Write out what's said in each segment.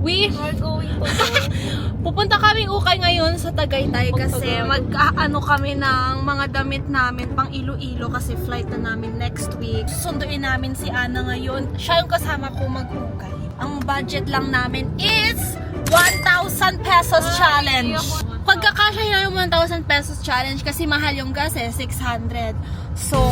We're going to pupunta kami ukay ngayon sa Tagaytay kasi mag-ano kami ng mga damit namin pang Iloilo kasi flight na namin next week. Susunduin namin si Ana ngayon. Siya yung kasama ko mag-ukay. Ang budget lang namin is 1,000 pesos challenge. Pagkakasya na yung 1,000 pesos challenge kasi mahal yung gas 600. So,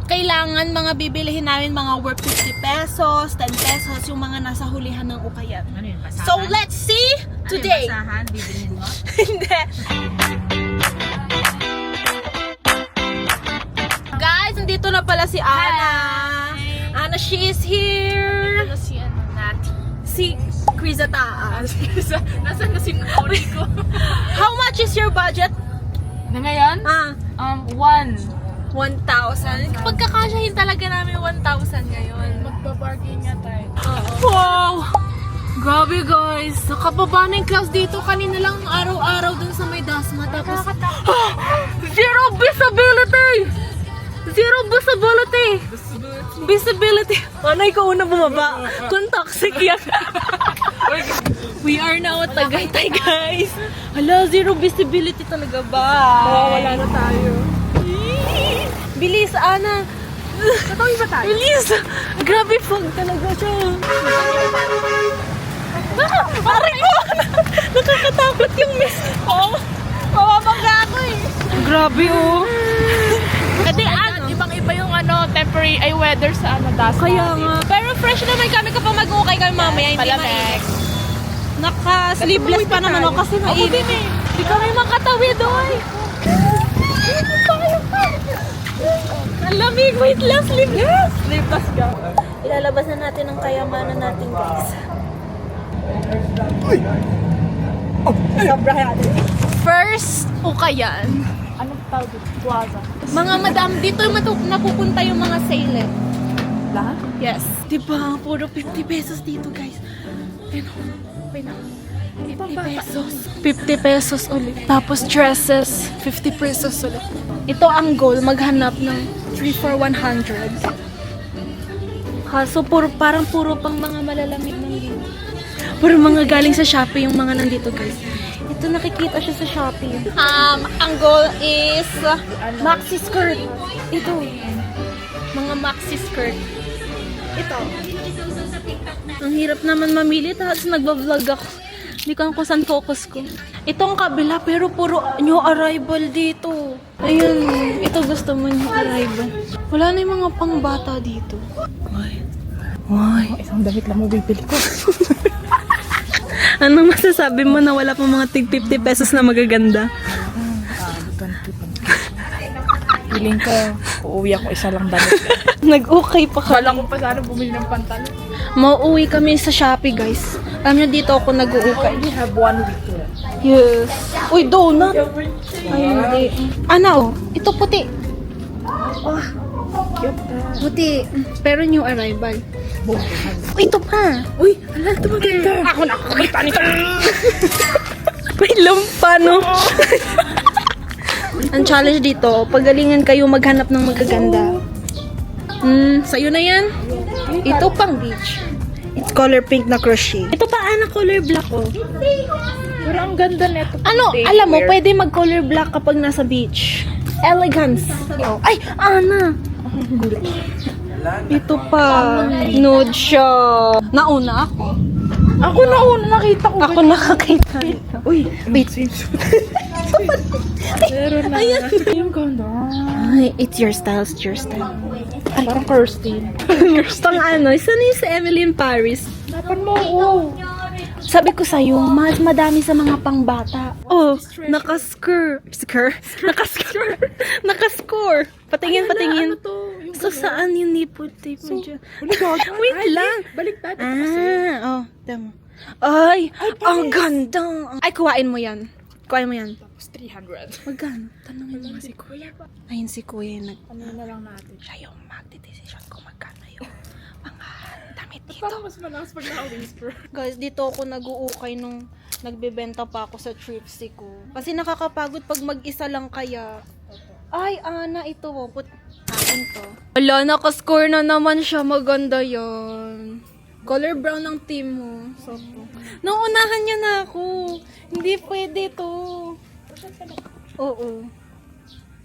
kailangan mga bibilihin namin mga worth 50 pesos, 10 pesos, yung mga nasa hulihan ng ukayan. Ano yun, basahan? So, let's see today. Ano yun, basahan? Bibilhin mo? Hindi. Guys, nandito na pala si Ana. Ana, she is here. Ano si ano, Nati? Si Kriza Taas. Nasaan na si Mauri ko? How much is your budget? Na ngayon? 1,000. Pagkakasyahin talaga namin 1,000 ngayon. Magbabargain nga tayo. Wow! Grabe guys! Nakababa na yung clouds dito. Kanina lang araw-araw dun sa may dasma. Tapos, zero visibility! Zero visibility! Visibility! Anay ko una bumaba. Kung toxic yan. We are now at Tagaytay guys. Hala, zero visibility talaga ba? Wala na tayo. Bilis, Ana! Natawin ba tayo? Bilis! Grabe fog talaga siya. Pare ko! Nakakatakot yung mist. Oo. Mawabangga ako eh. Grabe oh. Kasi ibang-iba yung temporary weather sa das. Kaya nga. Pero fresh naman kami kapag mag-ukay kami mamaya. Hindi Malamig. mainit. Naka-sleeveless pa naman ako kasi mainit. Hindi kami makatawid oy. Ang lamig, wait lang, sleeveless. Sleepless ka. Ilalabas na natin ang kayamanan natin guys. Sobrang natin. First, ukayan. Anong tawag dito? Plaza. Mga madam, dito napupunta yung mga sailor. Lahat? Yes. Diba? Puro 50 pesos dito guys. Ayun, ayun. 50 pesos. 50 pesos ulit. Tapos dresses, 50 pesos ulit. Ito ang goal, maghanap ng 3 for 100. Kaso parang puro pang mga malalamig ng dito. Puro mga galing sa Shopee yung mga nandito guys. Ito nakikita siya sa Shopee. Ang goal is maxi skirt. Ito. Mga maxi skirt. Ito. Ang hirap naman mamili tapos nagbablog ako. Hindi ko alam kung saan focus ko. Ito ang kabila pero puro new arrival dito. Ayun, ito gusto mo new arrival. Wala na yung mga pangbata dito. Why? Isang damit lang mabibili ko. Anong masasabi mo na wala pang mga tig 50 pesos na magaganda? Feeling ko, uuwi ako isa lang damit. Nag-okay pa ka. Kala ko pa sana bumili ng pantalon. Mauuwi kami sa Shopee, guys. Alam niyo, dito ako nag-uukay. We have 1 week left. Yes. Uy, donut. Ay, hindi. Ano? Ito puti. Oh, Cute ka. puti. Pero new arrival. Uy, ito pa. Uy, ala, ito maganda. Ako nakakita nito. May lumpa, no? Ang challenge dito, pagalingan kayo maghanap ng magaganda. Sa'yo na yan? Ito pang beach. It's color pink na crochet. Ito pa, color black, oh. Pero ang ganda nito. Ano, alam mo, pwede mag-color black kapag nasa beach. Elegance. Ay, Ana! Ito pa. Nude siya. Nauna ako. Ako na una nakita ko. Ako nakakita. Uy, Wait. meron na. Yung ganda. Ay, it's your style, it's your style. Parang Kirsten. Pang ano, isa na yung sa Emily in Paris. Dapat mo, oh. Sabi ko sa'yo, mas madami sa mga pangbata. Oh, naka-score. Naka-score. Naka-score. Patingin, patingin. Ano to? Yung So, saan yung nipple tape mo dyan? Wait Wait lang. Baliktad kasi. Tama. Ay, ang ganda. Ay, kuhain mo yan. Kuhain mo yan. Tapos 300. Magkano? Tanongin mo si Kuya. Ayun si Kuya. Ano na lang natin. Siya yung magde-decision kung magkano yung mga damit dito. Parang mas malakas pag naka-whisper. Guys, dito ako nag-uukay nung nagbebenta pa ako sa Tripsy ko. Kasi nakakapagod pag mag-isa lang kaya. Ay, Ana, ito. Akin to. Wala, nakascore na naman siya. Maganda yan. Color brown ng team mo. So, naunahan niya na ako. Hindi pwede to. Oo.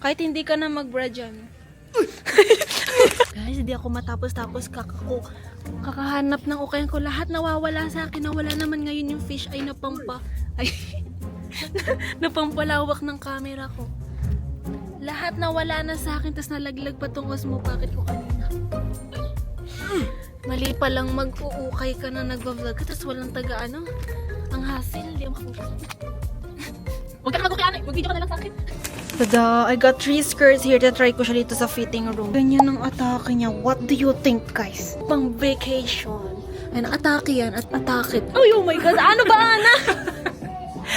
Kahit hindi ka na mag-bra dyan. Guys, hindi ako matapos-tapos kakahanap ng ukayan ko. Lahat nawawala sa akin. Nawala naman ngayon yung fish ay napampalawak ng camera ko. Lahat nawala na sa akin, tas nalaglag pa tong Osmo Pocket ko kanina. Mali pa lang mag-uukay ka na nag-vlog ka, tas walang taga ano. Ang hassle, hindi ako makapagod. Huwag ka na mag-ukay, mag-video ka na lang sa akin. Tada, I got 3 skirts here. Try ko siya dito sa fitting room. Ganyan ang atake niya. What do you think, guys? Pang vacation. Ay, atake yan at atake. Oh my God, ano ba, Ana?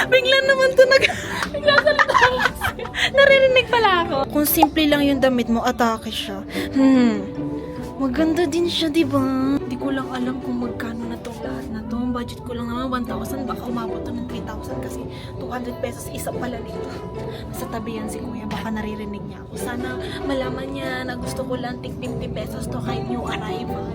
Bigla naman to nagsasalita ako. Naririnig pala ako. Kung simple lang yung damit mo, atake siya. Maganda din siya, diba? Hindi ko lang alam kung magkano na tong lahat na to. Ang budget ko lang naman 1,000. Baka umabot to ng 3,000 kasi 200 pesos isa pala nito. Nasa tabi yan si Kuya. Baka naririnig niya ako. Sana malaman niya na gusto ko lang tig 50 pesos to kahit new arrival.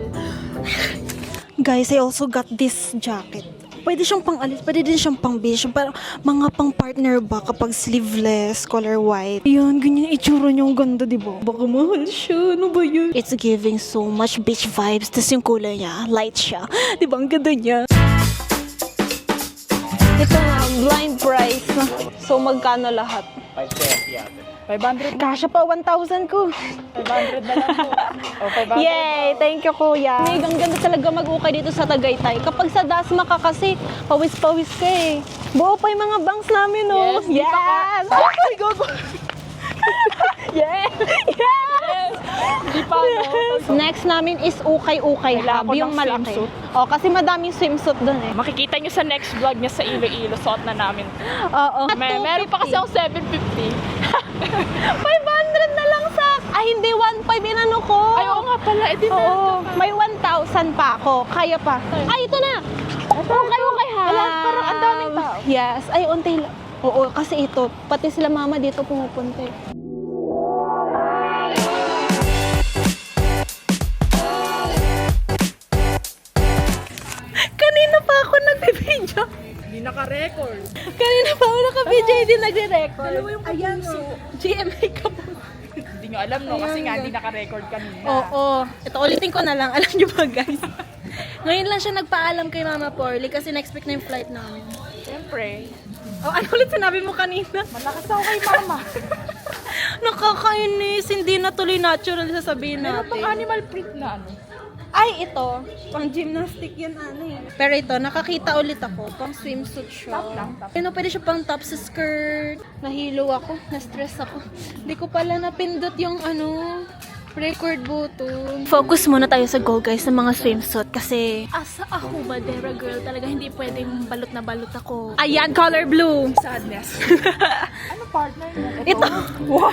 Guys, I also got this jacket. Pwede siyang pang-alis, pwede din siyang pang-beach. Parang mga pang-partner ba kapag sleeveless, color white. Ayan, ganyan itsura niya. Ang ganda, diba? Baka mahal siya. Ano ba yun? It's giving so much beach vibes. Tapos yung kulay niya, light siya. Diba? Ang ganda niya. Ito na, blind price. So, magkano lahat? 530 ate. 500 Kasya pa, 1,000 ko. 500 na lang po. O, 500. Yay! Thank you, Kuya. May ganda talaga mag-ukay dito sa Tagaytay. Kapag sa Dasma ka kasi, pawis-pawis ka eh. Buo pa yung mga bangs namin, oh. Yes! Yes! Ay, gogo! Yes! Yes! Hindi pa ano. Next namin is ukay-ukay Kailangan hub, ko yung ng malaki. swimsuit. Oh, kasi madaming swimsuit doon eh. Makikita nyo sa next vlog niya sa Iloilo. Suot na namin. Oo. Meron pa kasi akong 750. 500 na lang sa... Ay, hindi, 1,500 inano ko. Ay, oo nga pala. Eh, di na. Oo, may 1,000 pa ako. Kaya pa. Ay, ito na! Ukay-ukay ha. Wala, parang ang daming tao. Yes. Ay, unti lang. Oo, kasi ito, pati sila mama dito pumupunta eh. Kanina pa ako nag-video. Hindi naka-record. Kanina pa ako naka-video, hindi nagre-record. Ayan, so, GMA ka po. Hindi nyo alam, no? Kasi nga, hindi naka-record kanina. Oo. Ito, ulitin ko na lang. Alam nyo ba, guys? Ngayon lang siya nagpaalam kay Mama Porly kasi next week na yung flight namin. Siyempre. Oh, ano ulit sinabi mo kanina? Malakas ako kay mama. Nakakainis. Hindi na tuloy natural sasabihin Meron natin. pang animal print na ano. Ay, ito. Pang gymnastic yan, ano eh. Pero ito, nakakita ulit ako. Pang swimsuit siya. Top lang, top. Ano, pwede siya pang top sa skirt. Nahilo ako. Na-stress ako. Hindi ko pala napindot yung ano, record button. Focus muna tayo sa goal, guys, sa mga swimsuit. Kasi, asa ako, badera girl, talaga hindi pwedeng balot na balot ako. Ayan, color blue. Sadness. Ano partner mo? Ito. Wow.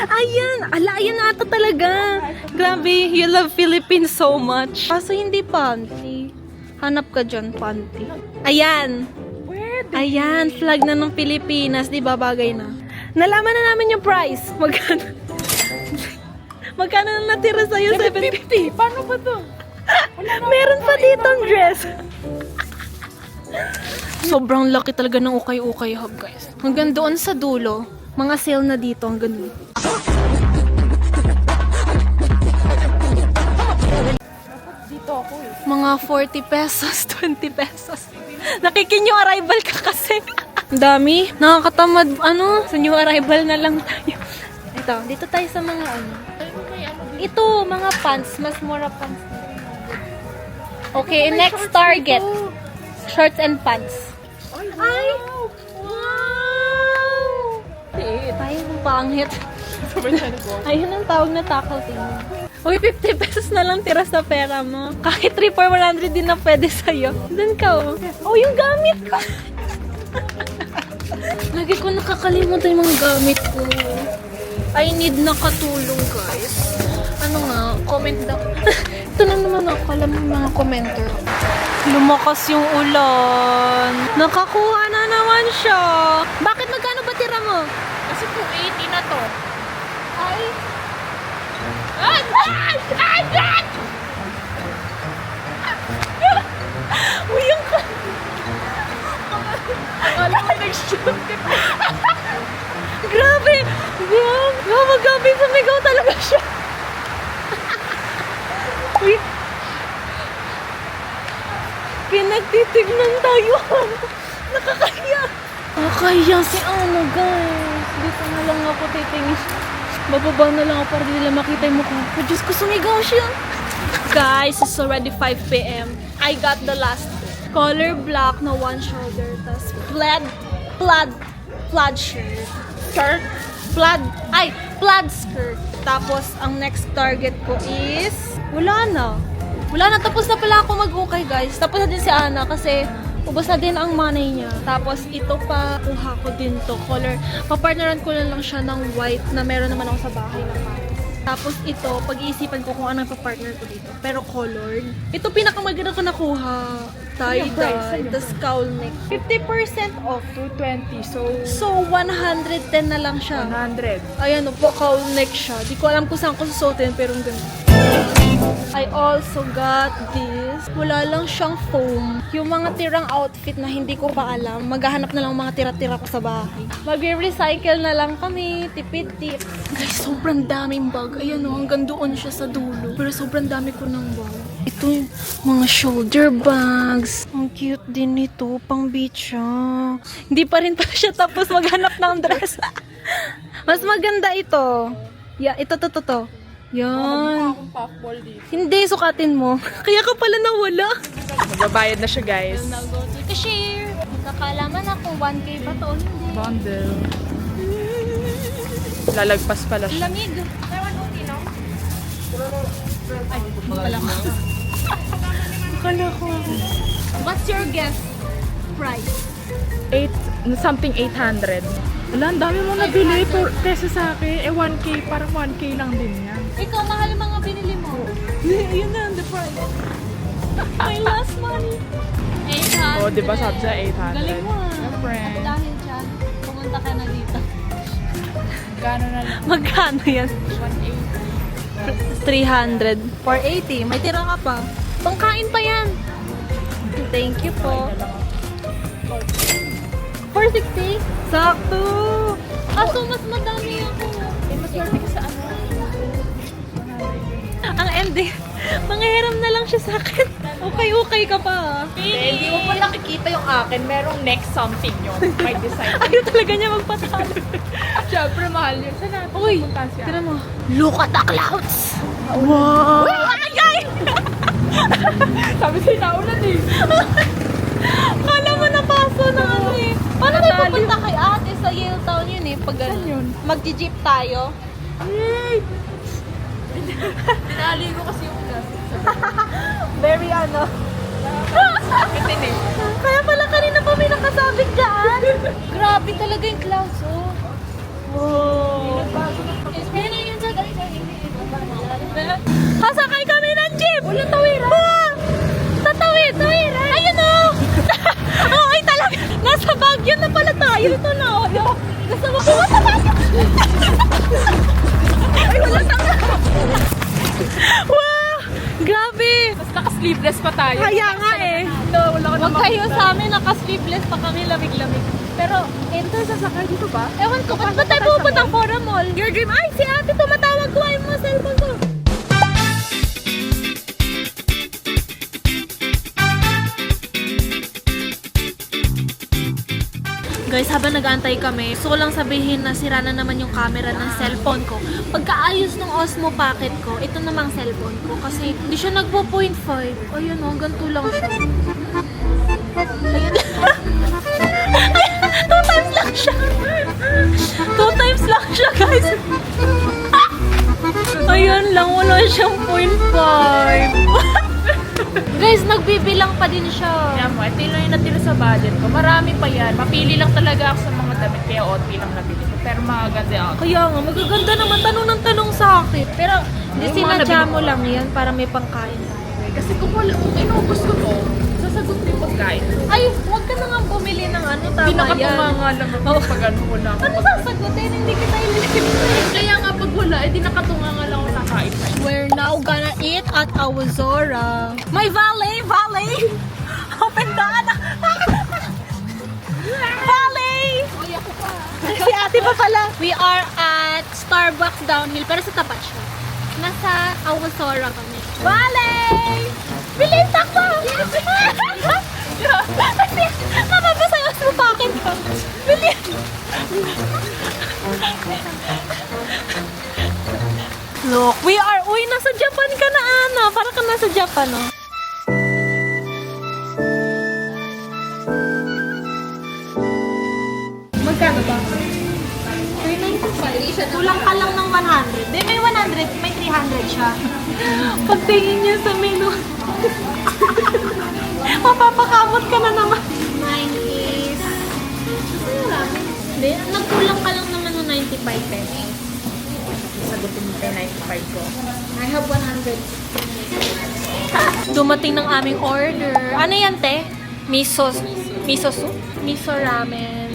Ayan. Ala, ayan ata talaga. Grabe, you love Philippines so much. Kaso hindi panty. Hanap ka dyan, panty. Ayan. Pwede. Ayan, flag na ng Pilipinas. Di ba bagay na? Nalaman na namin yung price. Magkano? Magkano na natira sa'yo? 750. Paano ba to? Meron pa ditong dress. Sobrang laki talaga ng ukay-ukay hub, guys. Hanggang doon sa dulo, mga sale na dito hanggang doon. Dito ako eh. Mga 40 pesos, 20 pesos. Nakikinyo arrival ka kasi. Ang dami. Nakakatamad. Ano? Sa new arrival na lang tayo. Ito, dito tayo sa mga ano. Ito, mga pants. Mas mura pants. Okay, next target. Shorts and pants. Ay! Wow! Ay, ang pangit. Ayun ang tawag na tackle team. Uy, 50 pesos na lang tira sa pera mo. Kahit 3 for 100 din na pwede sa'yo. Doon ka, oh. Oh, yung gamit ko! Lagi ko nakakalimutan yung mga gamit ko. I need na katulong, guys. Ano nga, comment daw. Ito na naman ako, alam mo mga commenter. Lumakas yung ulan. Nakakuha na naman siya. Bakit magkano ba tira mo? Kasi 280 na to. Ay, Uyang ka. Akala ko nag-shoot. Grabe! Grabe, sumigaw talaga siya. Uy! Pinagtitignan tayo. Nakakahiya. Nakakahiya si ano, guys. Dito na lang ako titingin. Bababa na lang ako para di nila makita yung mukha ko. Diyos ko, sumigaw siya. Guys, it's already 5 p.m. I got the last color black na one shoulder. Tas plaid shirt. Skirt? Plaid skirt. Tapos, ang next target ko is, wala na. Tapos na pala ako mag-ukay, guys. Tapos na din si Ana kasi ubos na din ang money niya. Tapos, ito pa, kuha ko din to. Color. Papartneran ko lang siya ng white na meron naman ako sa bahay na pares. Tapos ito, pag-iisipan ko kung anong papartner ko dito. Pero colored. Ito pinakamaganda ko nakuha. Tie-dye. The skull neck. 50% off. 220. So, 110 na lang siya. 100. Ayan o, skull neck siya. Di ko alam kung saan ko susuotin, pero ang ganda. I also got this. Wala lang siyang foam. Yung mga tirang outfit na hindi ko pa alam, maghahanap na lang mga tira-tira ko sa bahay. Mag-recycle na lang kami, tipid-tip. Guys, sobrang daming bag. Ayan o, hanggang doon siya sa dulo. Pero sobrang dami ko ng bag. Ito yung mga shoulder bags. Ang cute din nito, pang beach siya. Hindi pa rin pa siya tapos maghanap ng dress. Mas maganda ito. Yeah, ito. Yan. Akong puffball dito. Hindi, sukatin mo. Kaya ka pala nawala. Magbabayad na siya, guys. Now go to cashier. Nakakalaman na kung 1K ba to o hindi. Bundle. Lalagpas pala siya. Lamig. Ay, akala ko. Akala ko. What's your guess? Price? Something 800. Wala, ang dami mo nabili kesa sa akin. 1K, parang 1K lang din yan. Ikaw, mahal yung mga binili mo. Yun na, the price. My last money. 800. Oh, di ba sabi sa 800? Galing mo ah. Siyempre. Dahil dyan, pumunta ka na dito. Gano na lang? Magkano yan? 180. 300. 480. May tira ka pa. Pangkain pa yan. Thank you po. 460? Sakto! Kaso mas madami ako. Maswerte ka sa ano? Ang ending, manghiram na lang siya sa akin. Okay ka pa. Hindi mo pa nakikita yung akin. Merong next something yun. May design. Ayaw talaga niya magpatalo. Siyempre, mahal yun. Saan natin Uy, pupunta siya? tira mo. Look at the clouds! Wow! Ay! Sabi sa'yo, naulan eh. Kala mo napaso na ano eh. Paano tayo pupunta kay ate sa Yale Town yun eh? Pag Saan yun? Mag-jeep tayo. Yay! Tinali ko kasi yung plastic sa Very ano. sakitin eh. Kaya pala kanina pa may nakasabit dyan. Grabe talaga yung clouds oh. Wow. Pero yun sa Sasakay kami ng jeep! Walang tawiran! Tatawid! Tawiran! Ayun o! Oo, ay talaga! Nasa Baguio na pala tayo! Ito na o! Nasa Baguio! Ay, walang tanga! Wow! Grabe! Tapos naka-sleeveless pa tayo. Kaya nga eh! Wala ka Huwag kayo sa amin, naka-sleeveless pa kami, lamig-lamig. Pero, ito sasakay dito ba? ewan ko, ba't ba tayo pupunta ng Fora Mall? Your dream, ay, si ate tumatawag ko, ay mo, cellphone ko. Guys, habang nag-aantay kami, gusto ko lang sabihin na sira na naman yung camera ng cellphone ko. Pagkaayos ng Osmo Pocket ko, ito namang cellphone ko. Kasi hindi siya nagpo 0.5. Ayun o, ganito lang siya. Ayun. 2 times lang siya. 2 times lang siya, guys. Ayun lang, wala siyang 0.5. Guys, nagbibilang pa din siya. Kaya mo, ito lang yung natira sa budget ko. Marami pa yan. Mapili lang talaga ako sa mga damit. Kaya OT lang nabili ko. Pero maganda ako. Kaya nga, magaganda naman tanong ng tanong sa akin. Pero, hindi Yung mga sinadya nabili mo ko. lang yan para may pangkain. Kasi kung inubos ko to, sasagot ko yung pagkain. Ay, huwag ka na nga bumili ng ano, tama yan. Pinakatumanga lang ako pag ano wala ako. Ano sasagutin? Hindi kita ililipin. Kaya nga pag wala, di nakatumanga lang ako nakain. We're now gonna eat at Awazora. My valet! Open the anak. Ballet! Si ate pa pala. We are at Starbucks downhill, pero sa tapat siya. Nasa Awasora kami. Ballet! Bilis ako! Mapapasayaw sa pakin ko. Bilis! Look, we are... Uy, nasa Japan ka na, Ana. Para ka nasa Japan, oh. Magkano ba? Kulang ka lang ng 100. Di, may 100, may 300 siya. Pagtingin niya sa menu. Mapapakamot ka na naman. 9 is... Hindi, nagkulang ka lang naman ng 95 pesos. Sagutin mo kay 95 ko. I have 100. Dumating ng aming order. Ano yan, te? Miso soup? Miso ramen.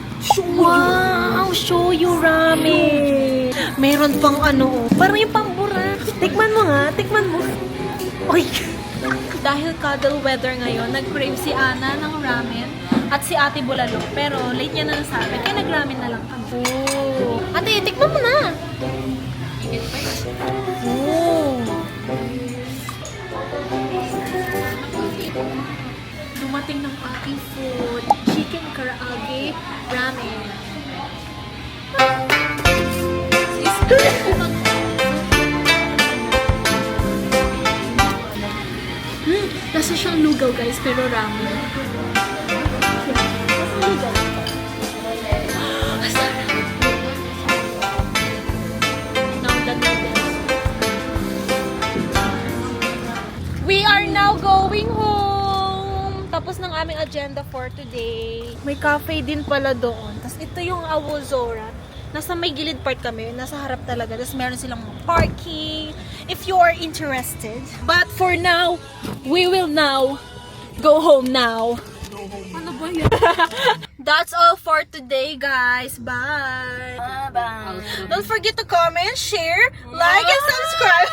Wow! Shoyu ramen. Meron pang ano, parang yung pambura. Tikman mo nga, tikman mo. Uy! Dahil cuddle weather ngayon, nag-crave si Ana ng ramen at si Ate Bulalo. Pero late niya na nasabi, kaya nag-ramen na lang kami. Oh. Ate, tikman mo na! Oh. Dumating ng aking food. Chicken karaage ramen. Nasa siyang lugaw guys, pero ramen. Now the noodles. We are now going home. Tapos ng aming agenda for today. May cafe din pala doon. Tapos ito yung Awozora. Nasa may gilid part kami. Nasa harap talaga. Tapos meron silang mga parking. If you are interested. But for now, we will now go home now. Ano ba yan? That's all for today, guys. Bye. Bye. Don't forget to comment, share, like, and subscribe.